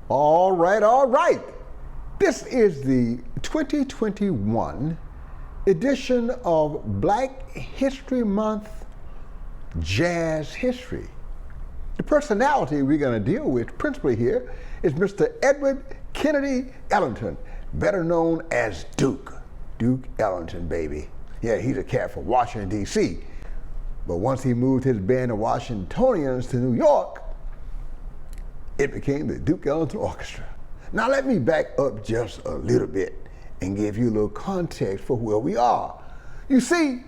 All right, all right. This is the 2021 edition of Black History Month Jazz History. The personality we're going to deal with principally here is Mr. Edward Kennedy Ellington, better known as Duke. Duke Ellington, baby. Yeah, he's a cat from Washington, D.C. But once he moved his band of Washingtonians to New York, it became the Duke Ellington Orchestra. Now let me back up just a little bit and give you a little context for where we are. You see,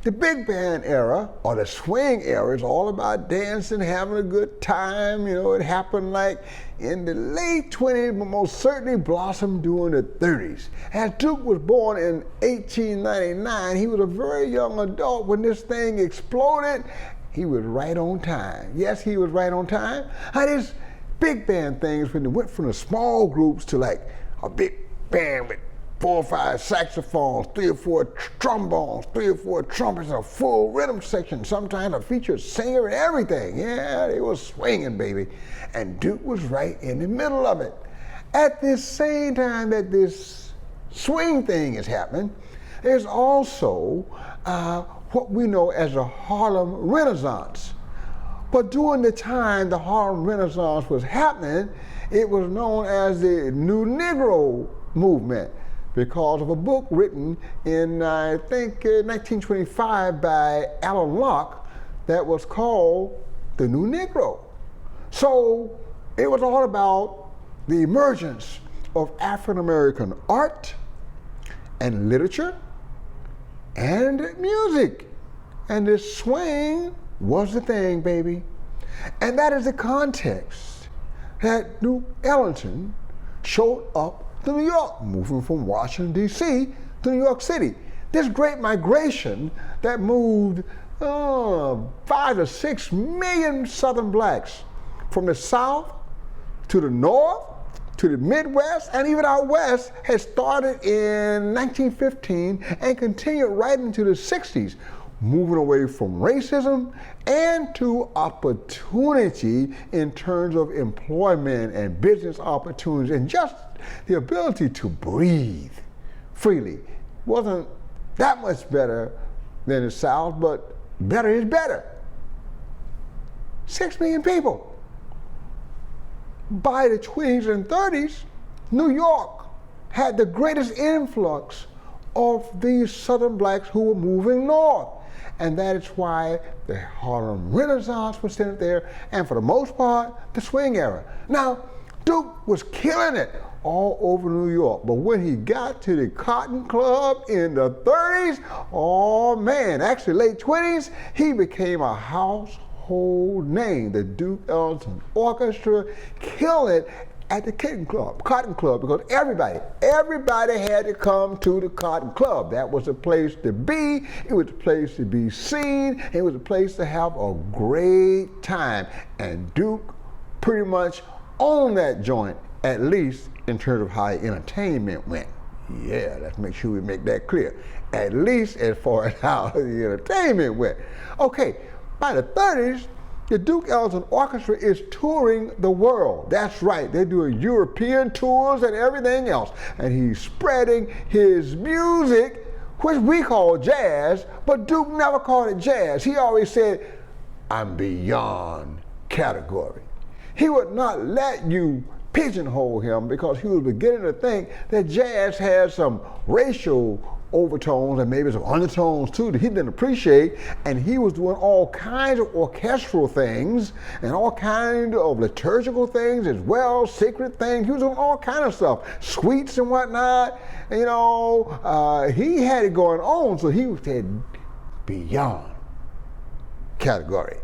the big band era, or the swing era, is all about dancing, having a good time. You know, it happened like in the late 20s, but most certainly blossomed during the 30s. As Duke was born in 1899, he was a very young adult when this thing exploded. He was right on time. Yes, he was right on time. How this big band things, when they went from the small groups to like a big band with 4 or 5 saxophones, 3 or 4 trombones, 3 or 4 trumpets, and a full rhythm section, sometimes a featured singer and everything. Yeah, they were swinging, baby. And Duke was right in the middle of it. At this same time that this swing thing is happening, there's also what we know as the Harlem Renaissance. But during the time the Harlem Renaissance was happening, it was known as the New Negro movement, because of a book written in, I think, 1925 by Alan Locke that was called The New Negro. So it was all about the emergence of African-American art and literature and music. And this swing was the thing, baby. And that is the context that Duke Ellington showed up to New York, moving from Washington, D.C. to New York City. This great migration that moved 5 to 6 million Southern blacks from the South to the North, to the Midwest, and even out West had started in 1915 and continued right into the 60s, moving away from racism and to opportunity in terms of employment and business opportunities and just the ability to breathe freely. Wasn't that much better than the South, but better is better. 6 million people. By the 20s and 30s, New York had the greatest influx of these Southern blacks who were moving north. And that is why the Harlem Renaissance was centered there, and for the most part, the swing era. Now, Duke was killing it all over New York, but when he got to the Cotton Club in the 30s, oh man, actually late 20s, he became a household name. The Duke Ellington Orchestra killed it at the Cotton Club, because everybody had to come to the Cotton Club. That was a place to be, it was a place to be seen, it was a place to have a great time. And Duke pretty much owned that joint, at least in terms of how entertainment went. Yeah, let's make sure we make that clear. At least as far as how the entertainment went. Okay, by the 30s, the Duke Ellington Orchestra is touring the world. That's right, they're doing European tours and everything else. And he's spreading his music, which we call jazz, but Duke never called it jazz. He always said, I'm beyond category. He would not let you pigeonhole him, because he was beginning to think that jazz has some racial overtones and maybe some undertones too that he didn't appreciate, and he was doing all kinds of orchestral things and all kinds of liturgical things as well, sacred things. He was doing all kinds of stuff, suites and whatnot. You know, he had it going on, so he said beyond category.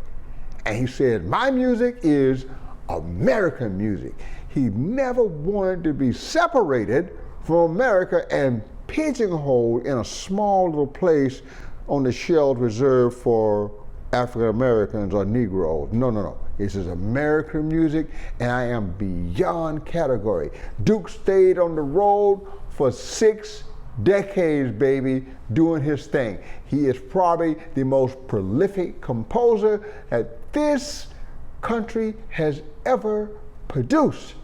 And he said, my music is American music. He never wanted to be separated from America and pigeonholed in a small little place on the shelves reserved for African Americans or Negroes. No. This is American music, and I am beyond category. Duke stayed on the road for 6 decades, baby, doing his thing. He is probably the most prolific composer that this country has ever produced.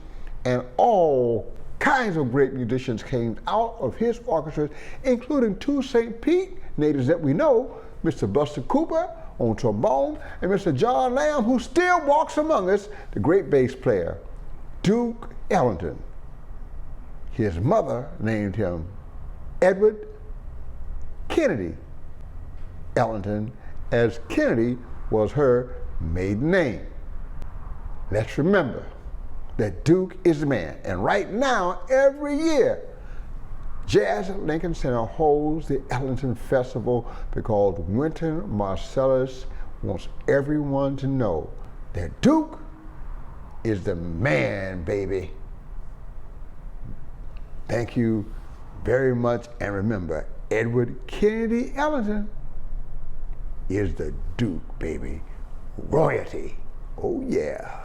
and all kinds of great musicians came out of his orchestras, including two St. Pete natives that we know, Mr. Buster Cooper on trombone, and Mr. John Lamb, who still walks among us, the great bass player, Duke Ellington. His mother named him Edward Kennedy Ellington, as Kennedy was her maiden name. Let's remember that Duke is the man. And right now, every year, Jazz at Lincoln Center holds the Ellington Festival because Wynton Marsalis wants everyone to know that Duke is the man, baby. Thank you very much, and remember, Edward Kennedy Ellington is the Duke, baby. Royalty. Oh yeah.